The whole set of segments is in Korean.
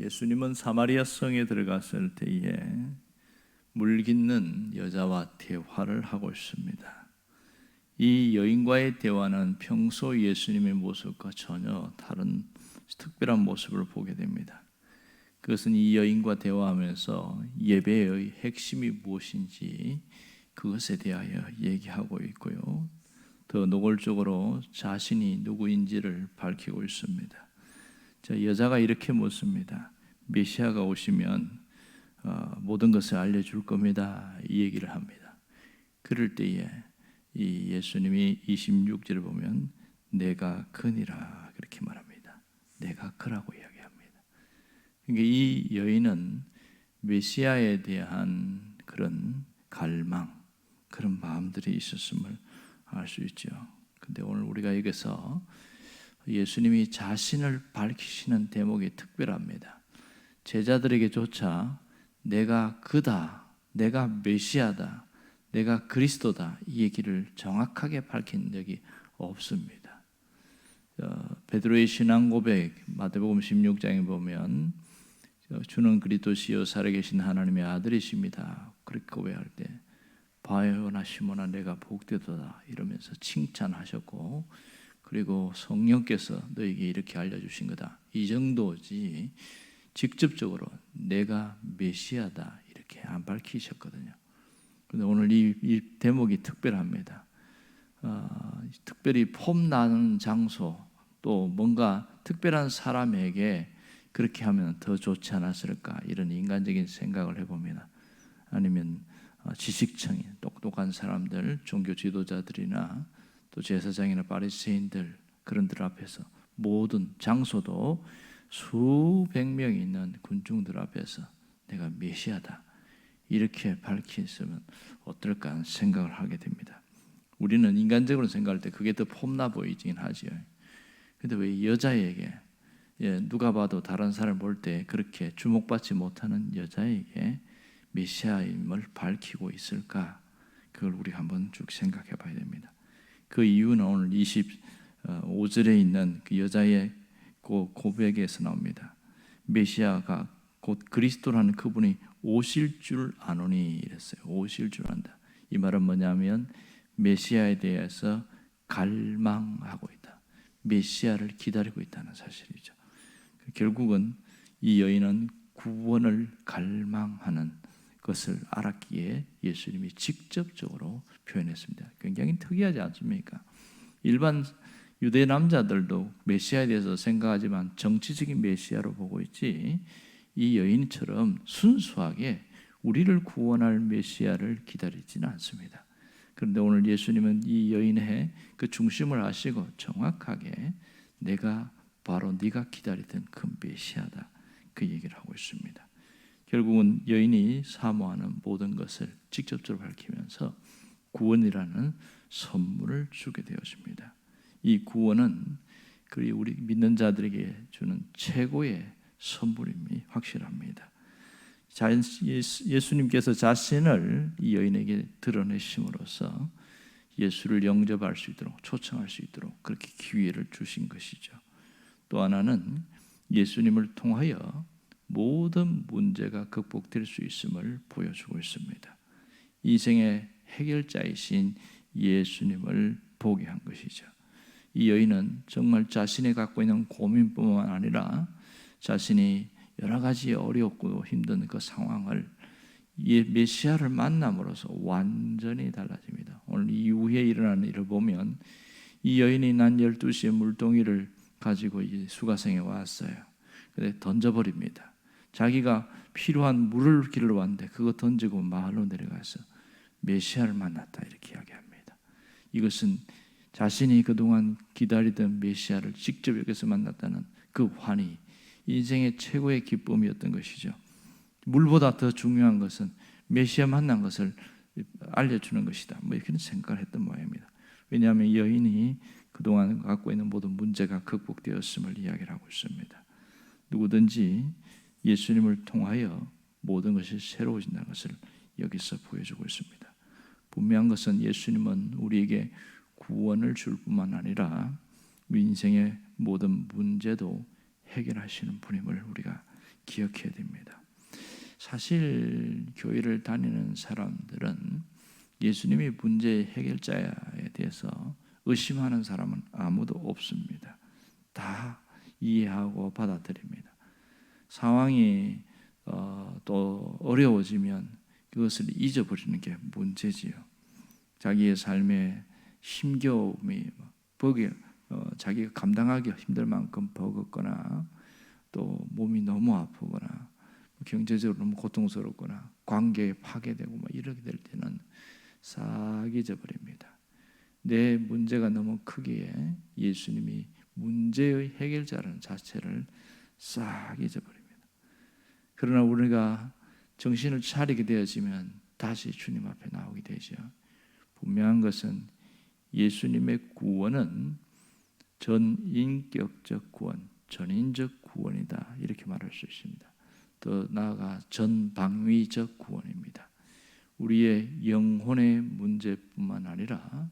예수님은 사마리아 성에 들어갔을 때에 물 깃는 여자와 대화를 하고 있습니다. 이 여인과의 대화는 평소 예수님의 모습과 전혀 다른 특별한 모습을 보게 됩니다. 그것은 이 여인과 대화하면서 예배의 핵심이 무엇인지 그것에 대하여 얘기하고 있고요. 더 노골적으로 자신이 누구인지를 밝히고 있습니다. 자, 여자가 이렇게 묻습니다. 메시아가 오시면 모든 것을 알려줄 겁니다. 이 얘기를 합니다. 그럴 때에 이 예수님이 26절을 보면 내가 그니라 그렇게 말합니다. 내가 그라고 이야기합니다. 그러니까 이 여인은 메시아에 대한 그런 갈망, 그런 마음들이 있었음을 알 수 있죠. 근데 오늘 우리가 여기서 예수님이 자신을 밝히시는 대목이 특별합니다. 제자들에게조차 내가 그다, 내가 메시아다, 내가 그리스도다 이 얘기를 정확하게 밝힌 적이 없습니다. 베드로의 신앙 고백 마태복음 16장에 보면 주는 그리스도시요 살아계신 하나님의 아들이십니다. 그렇게 고백할 때 바요나 시몬아 내가 복되도다 이러면서 칭찬하셨고, 그리고 성령께서 너에게 이렇게 알려주신 거다 이 정도지 직접적으로 내가 메시아다 이렇게 안 밝히셨거든요. 그런데 오늘 이 대목이 특별합니다. 특별히 폼나는 장소 또 뭔가 특별한 사람에게 그렇게 하면 더 좋지 않았을까 이런 인간적인 생각을 해봅니다. 아니면 지식층이 똑똑한 사람들, 종교 지도자들이나 또 제사장이나 바리새인들 그런들 앞에서 모든 장소도 수백 명이 있는 군중들 앞에서 내가 메시아다 이렇게 밝혔으면 어떨까 하는 생각을 하게 됩니다. 우리는 인간적으로 생각할 때 그게 더 폼나 보이긴 하죠. 그런데 왜 여자에게 누가 봐도 다른 사람을 볼 때 그렇게 주목받지 못하는 여자에게 메시아임을 밝히고 있을까? 그걸 우리가 한번 쭉 생각해 봐야 됩니다. 그 이유는 오늘 25절에 있는 그 여자의 고백에서 나옵니다. 메시아가 곧 그리스도라는 그분이 오실 줄 아노니 이랬어요. 오실 줄 안다. 이 말은 뭐냐면 메시아에 대해서 갈망하고 있다. 메시아를 기다리고 있다는 사실이죠. 결국은 이 여인은 구원을 갈망하는 것을 알았기에 예수님이 직접적으로 표현했습니다. 굉장히 특이하지 않습니까? 일반 유대 남자들도 메시아에 대해서 생각하지만 정치적인 메시아로 보고 있지, 이 여인처럼 순수하게 우리를 구원할 메시아를 기다리지는 않습니다. 그런데 오늘 예수님은 이 여인의 그 중심을 아시고 정확하게 내가 바로 네가 기다리던 그 메시아다 그 얘기를 하고 있습니다. 결국은 여인이 사모하는 모든 것을 직접적으로 밝히면서 구원이라는 선물을 주게 되었습니다. 이 구원은 우리 믿는 자들에게 주는 최고의 선물임이 확실합니다. 예수님께서 자신을 이 여인에게 드러내심으로써 예수를 영접할 수 있도록 초청할 수 있도록 그렇게 기회를 주신 것이죠. 또 하나는 예수님을 통하여 모든 문제가 극복될 수 있음을 보여주고 있습니다. 인생의 해결자이신 예수님을 보게 한 것이죠. 이 여인은 정말 자신이 갖고 있는 고민뿐만 아니라 자신이 여러 가지 어렵고 힘든 그 상황을 이 메시아를 만남으로써 완전히 달라집니다. 오늘 이후에 일어나는 일을 보면 이 여인이 난 12시에 물동이를 가지고 이 수가성에 왔어요. 근데 던져버립니다. 자기가 필요한 물을 길러 왔는데 그거 던지고 마을로 내려가서 메시아를 만났다 이렇게 이야기합니다. 이것은 자신이 그동안 기다리던 메시아를 직접 여기서 만났다는 그 환희, 인생의 최고의 기쁨이었던 것이죠. 물보다 더 중요한 것은 메시아 만난 것을 알려주는 것이다. 뭐 이렇게 생각을 했던 모양입니다. 왜냐하면 여인이 그동안 갖고 있는 모든 문제가 극복되었음을 이야기를 하고 있습니다. 누구든지 예수님을 통하여 모든 것이 새로워진다는 것을 여기서 보여주고 있습니다. 분명한 것은 예수님은 우리에게 구원을 줄 뿐만 아니라 우리 인생의 모든 문제도 해결하시는 분임을 우리가 기억해야 됩니다. 사실 교회를 다니는 사람들은 예수님이 문제 해결자에 대해서 의심하는 사람은 아무도 없습니다. 다 이해하고 받아들입니다. 상황이 또 어려워지면 그것을 잊어버리는 게 문제지요. 자기의 삶에 힘겨움이 자기가 감당하기 힘들 만큼 버겁거나 또 몸이 너무 아프거나 경제적으로 너무 고통스럽거나 관계에 파괴되고 이렇게 될 때는 싹 잊어버립니다. 내 문제가 너무 크기에 예수님이 문제의 해결자라는 자체를 싹 잊어버립니다. 그러나 우리가 정신을 차리게 되어지면 다시 주님 앞에 나오게 되죠. 분명한 것은 예수님의 구원은 전인격적 구원, 전인적 구원이다 이렇게 말할 수 있습니다. 더 나아가 전방위적 구원입니다. 우리의 영혼의 문제뿐만 아니라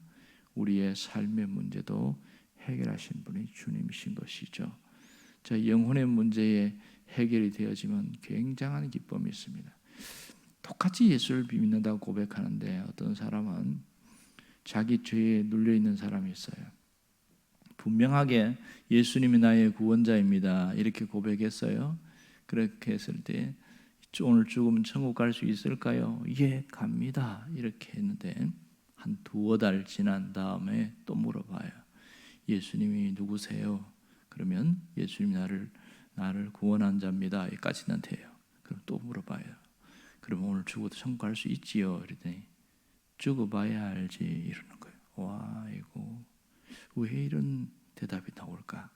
우리의 삶의 문제도 해결하신 분이 주님이신 것이죠. 자, 영혼의 문제에 해결이 되어지면 굉장한 기쁨이 있습니다. 똑같이 예수를 믿는다고 고백하는데 어떤 사람은 자기 죄에 눌려있는 사람이 있어요. 분명하게 예수님이 나의 구원자입니다 이렇게 고백했어요. 그렇게 했을 때 오늘 죽으면 천국 갈 수 있을까요? 예, 갑니다 이렇게 했는데 한 두어 달 지난 다음에 또 물어봐요. 예수님이 누구세요? 그러면 예수님이 나를 구원한 자입니다 여기까지는 돼요. 그럼 또 물어봐요. 그럼 오늘 죽어도 천국 갈 수 있지요? 그랬더니 죽어봐야 알지 이러는 거예요. 와, 이거 왜 이런 대답이 나올까?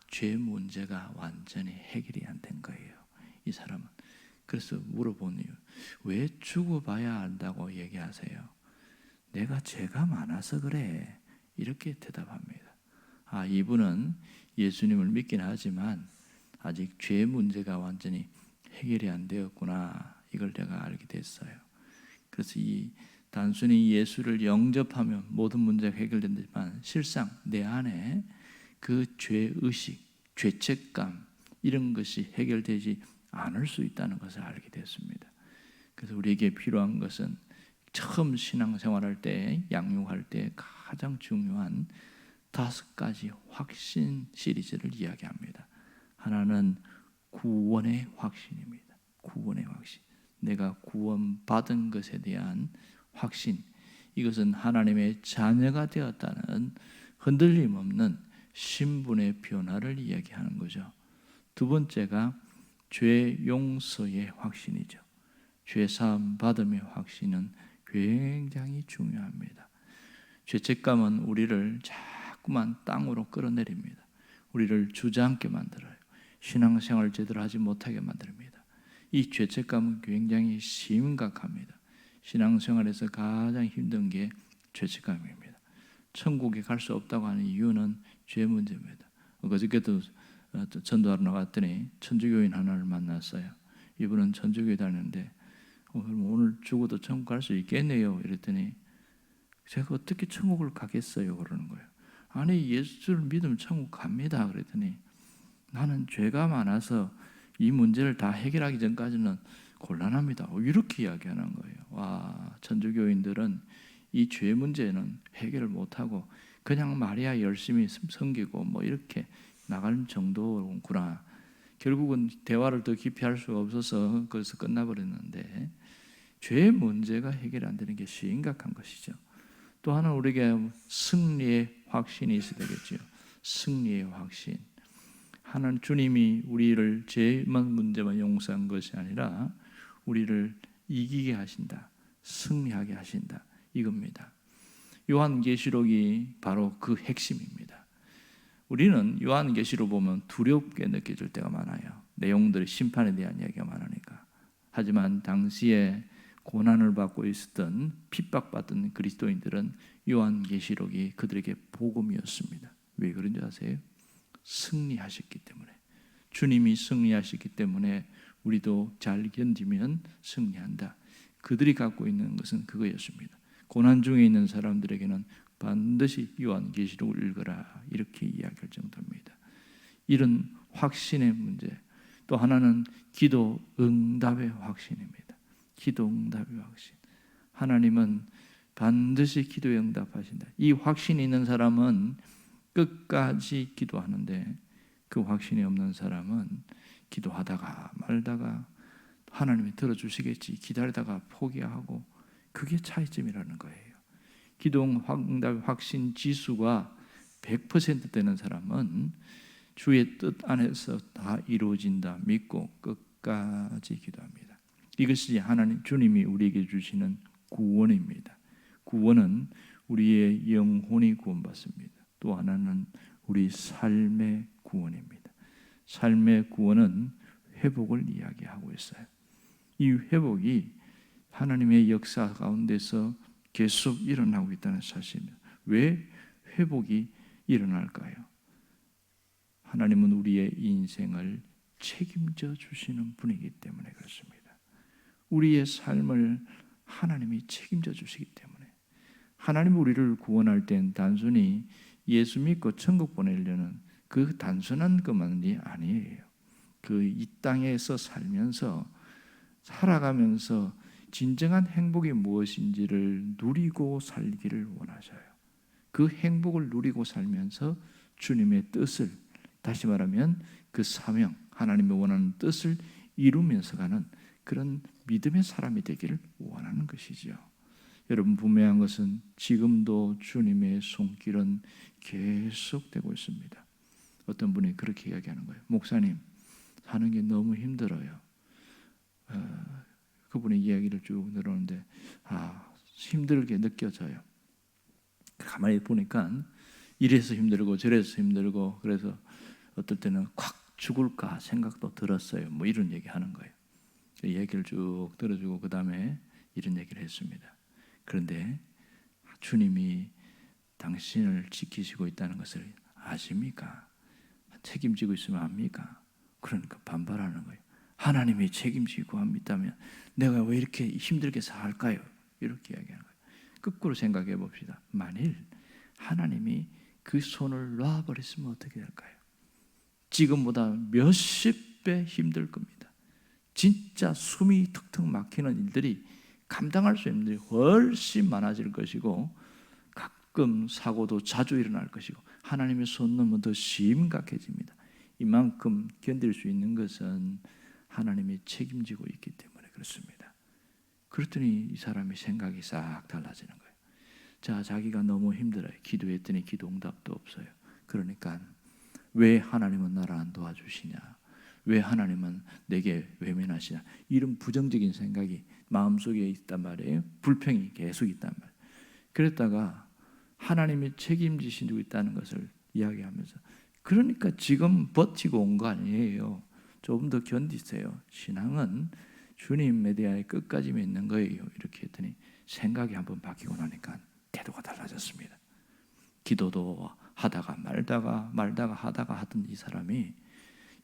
죄 문제가 완전히 해결이 안 된 거예요, 이 사람은. 그래서 물어보니 왜 죽어봐야 안다고 얘기하세요? 내가 죄가 많아서 그래 이렇게 대답합니다. 이분은 예수님을 믿긴 하지만 아직 죄 문제가 완전히 해결이 안 되었구나 이걸 내가 알게 됐어요. 그래서 단순히 예수를 영접하면 모든 문제가 해결된다지만 실상 내 안에 그 죄의식, 죄책감 이런 것이 해결되지 않을 수 있다는 것을 알게 됐습니다. 그래서 우리에게 필요한 것은 처음 신앙생활할 때, 양육할 때 가장 중요한 5가지 확신 시리즈를 이야기합니다. 하나는 구원의 확신입니다. 구원의 확신. 내가 구원받은 것에 대한 확신. 이것은 하나님의 자녀가 되었다는 흔들림 없는 신분의 변화를 이야기하는 거죠. 두 번째가 죄 용서의 확신이죠. 죄 사함 받음의 확신은 굉장히 중요합니다. 죄책감은 우리를 자꾸만 땅으로 끌어내립니다. 우리를 주저앉게 만들어요. 신앙생활 제대로 하지 못하게 만듭니다. 이 죄책감은 굉장히 심각합니다. 신앙생활에서 가장 힘든 게 죄책감입니다. 천국에 갈 수 없다고 하는 이유는 죄 문제입니다. 어저께도 전도하러 나갔더니 천주교인 하나를 만났어요. 이분은 천주교에 다니는데 그럼 오늘 죽어도 천국 갈 수 있겠네요 이랬더니 제가 어떻게 천국을 가겠어요 그러는 거예요. 아니 예수를 믿으면 천국 갑니다 그랬더니 나는 죄가 많아서 이 문제를 다 해결하기 전까지는 곤란합니다 이렇게 이야기하는 거예요. 와, 천주교인들은 이 죄 문제는 해결을 못하고 그냥 마리아 열심히 섬기고 이렇게 나갈 정도구나. 결국은 대화를 더 깊이 할 수가 없어서 거기서 끝나버렸는데 죄 문제가 해결 안 되는 게 심각한 것이죠. 또 하나 우리에게 승리의 확신이 있어야 되겠죠. 승리의 확신. 하나님 주님이 우리를 죄만 문제만 용서한 것이 아니라 우리를 이기게 하신다. 승리하게 하신다. 이겁니다. 요한계시록이 바로 그 핵심입니다. 우리는 요한계시록 보면 두렵게 느껴질 때가 많아요. 내용들이 심판에 대한 이야기가 많으니까. 하지만 당시에 고난을 받고 있었던 핍박받던 그리스도인들은 요한계시록이 그들에게 복음이었습니다. 왜 그런지 아세요? 승리하셨기 때문에. 주님이 승리하셨기 때문에 우리도 잘 견디면 승리한다. 그들이 갖고 있는 것은 그거였습니다. 고난 중에 있는 사람들에게는 반드시 요한계시록을 읽어라 이렇게 이야기할 정도입니다. 이런 확신의 문제, 또 하나는 기도 응답의 확신입니다. 기도 응답의 확신. 하나님은 반드시 기도에 응답하신다. 이 확신이 있는 사람은 끝까지 기도하는데 그 확신이 없는 사람은 기도하다가 말다가 하나님이 들어주시겠지 기다리다가 포기하고, 그게 차이점이라는 거예요. 기도 응답의 확신 지수가 100% 되는 사람은 주의 뜻 안에서 다 이루어진다 믿고 끝까지 기도합니다. 이것이 하나님 주님이 우리에게 주시는 구원입니다. 구원은 우리의 영혼이 구원받습니다. 또 하나는 우리 삶의 구원입니다. 삶의 구원은 회복을 이야기하고 있어요. 이 회복이 하나님의 역사 가운데서 계속 일어나고 있다는 사실입니다. 왜 회복이 일어날까요? 하나님은 우리의 인생을 책임져 주시는 분이기 때문에 그렇습니다. 우리의 삶을 하나님이 책임져 주시기 때문에, 하나님이 우리를 구원할 땐 단순히 예수 믿고 천국 보내려는 그 단순한 것만이 아니에요. 그 이 땅에서 살아가면서 진정한 행복이 무엇인지를 누리고 살기를 원하셔요. 그 행복을 누리고 살면서 주님의 뜻을, 다시 말하면 그 사명, 하나님이 원하는 뜻을 이루면서 가는 그런 믿음의 사람이 되기를 원하는 것이죠. 여러분, 분명한 것은 지금도 주님의 손길은 계속되고 있습니다. 어떤 분이 그렇게 이야기하는 거예요. 목사님, 사는 게 너무 힘들어요. 그분의 이야기를 쭉 들었는데 힘들게 느껴져요. 가만히 보니까 이래서 힘들고 저래서 힘들고, 그래서 어떨 때는 콱 죽을까 생각도 들었어요. 뭐 이런 얘기하는 거예요. 그 얘기를 쭉 들어주고 그 다음에 이런 얘기를 했습니다. 그런데 주님이 당신을 지키시고 있다는 것을 아십니까? 책임지고 있으면 압니까? 그러니까 반발하는 거예요. 하나님이 책임지고 있다면 내가 왜 이렇게 힘들게 살까요? 이렇게 이야기하는 거예요. 거꾸로 생각해 봅시다. 만일 하나님이 그 손을 놔버렸으면 어떻게 될까요? 지금보다 몇십 배 힘들 겁니다. 진짜 숨이 턱턱 막히는 일들이, 감당할 수 있는 일이 훨씬 많아질 것이고, 가끔 사고도 자주 일어날 것이고, 하나님의 손 넘어 더 심각해집니다. 이만큼 견딜 수 있는 것은 하나님이 책임지고 있기 때문에 그렇습니다. 그랬더니 이 사람의 생각이 싹 달라지는 거예요. 자, 자기가 너무 힘들어요. 기도했더니 기도 응답도 없어요. 그러니까 왜 하나님은 나를 안 도와주시냐? 왜 하나님은 내게 외면하시냐? 이런 부정적인 생각이 마음속에 있단 말이에요. 불평이 계속 있단 말이에요. 그랬다가 하나님이 책임지시고 있다는 것을 이야기하면서, 그러니까 지금 버티고 온 거 아니에요. 조금 더 견디세요. 신앙은 주님에 대하여 끝까지 믿는 거예요. 이렇게 했더니 생각이 한번 바뀌고 나니까 태도가 달라졌습니다. 기도도 하다가 말다가 하다가 하던 이 사람이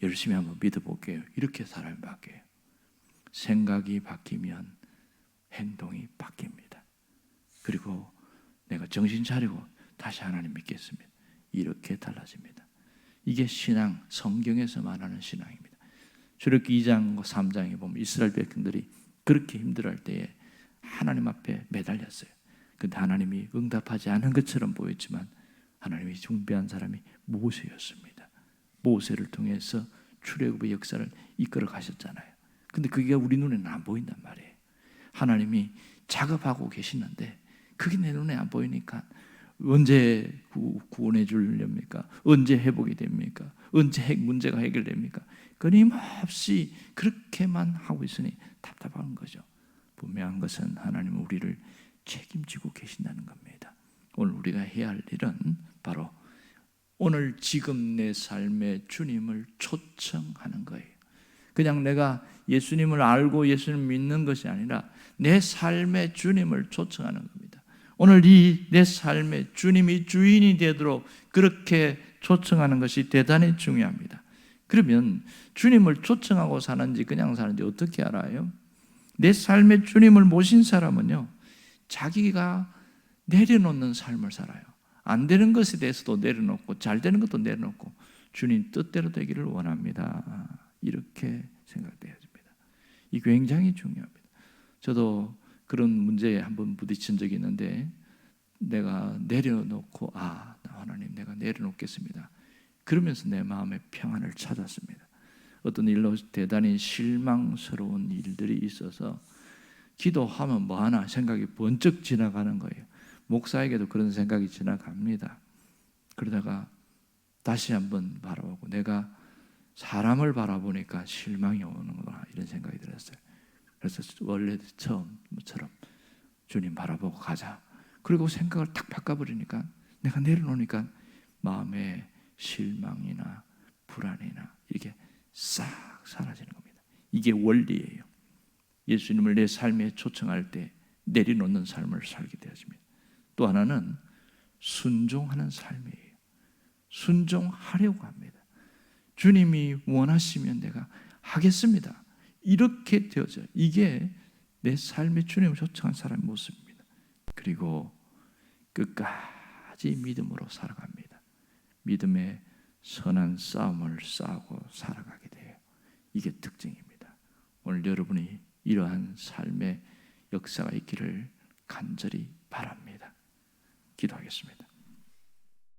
열심히 한번 믿어볼게요. 이렇게 사람이 바뀌어요. 생각이 바뀌면 행동이 바뀝니다. 그리고 내가 정신 차리고 다시 하나님 믿겠습니다. 이렇게 달라집니다. 이게 신앙, 성경에서 말하는 신앙입니다. 출애굽기 2장, 3장에 보면 이스라엘 백성들이 그렇게 힘들어할 때에 하나님 앞에 매달렸어요. 그런데 하나님이 응답하지 않은 것처럼 보였지만 하나님이 중배한 사람이 모세였습니다. 모세를 통해서 출애굽의 역사를 이끌어 가셨잖아요. 근데 그게 우리 눈에는 안 보인단 말이에요. 하나님이 작업하고 계시는데 그게 내 눈에 안 보이니까 언제 구원해 주렵니까? 언제 회복이 됩니까? 언제 문제가 해결됩니까? 끊임없이 그렇게만 하고 있으니 답답한 거죠. 분명한 것은 하나님은 우리를 책임지고 계신다는 겁니다. 오늘 우리가 해야 할 일은 바로 오늘 지금 내 삶에 주님을 초청하는 거예요. 그냥 내가 예수님을 알고 예수님을 믿는 것이 아니라 내 삶에 주님을 초청하는 겁니다. 오늘 이 내 삶에 주님이 주인이 되도록 그렇게 초청하는 것이 대단히 중요합니다. 그러면 주님을 초청하고 사는지 그냥 사는지 어떻게 알아요? 내 삶에 주님을 모신 사람은요, 자기가 내려놓는 삶을 살아요. 안 되는 것에 대해서도 내려놓고 잘 되는 것도 내려놓고 주님 뜻대로 되기를 원합니다. 이렇게 생각돼야 됩니다. 이 굉장히 중요합니다. 저도 그런 문제에 한번 부딪힌 적이 있는데 내가 내려놓고 하나님 내가 내려놓겠습니다. 그러면서 내 마음의 평안을 찾았습니다. 어떤 일로 대단히 실망스러운 일들이 있어서 기도하면 뭐하나 생각이 번쩍 지나가는 거예요. 목사에게도 그런 생각이 지나갑니다. 그러다가 다시 한번 바라보고 내가 사람을 바라보니까 실망이 오는구나 이런 생각이 들었어요. 그래서 원래 처음처럼 주님 바라보고 가자. 그리고 생각을 탁 바꿔버리니까 내가 내려놓으니까 마음에 실망이나 불안이나 이게 싹 사라지는 겁니다. 이게 원리예요. 예수님을 내 삶에 초청할 때 내려놓는 삶을 살게 되어집니다. 또 하나는 순종하는 삶이에요. 순종하려고 합니다. 주님이 원하시면 내가 하겠습니다. 이렇게 되어져요. 이게 내 삶에 주님을 초청한 사람의 모습입니다. 그리고 끝까지 믿음으로 살아갑니다. 믿음의 선한 싸움을 싸우고 살아가게 돼요. 이게 특징입니다. 오늘 여러분이 이러한 삶의 역사가 있기를 간절히 바랍니다. 기도하겠습니다.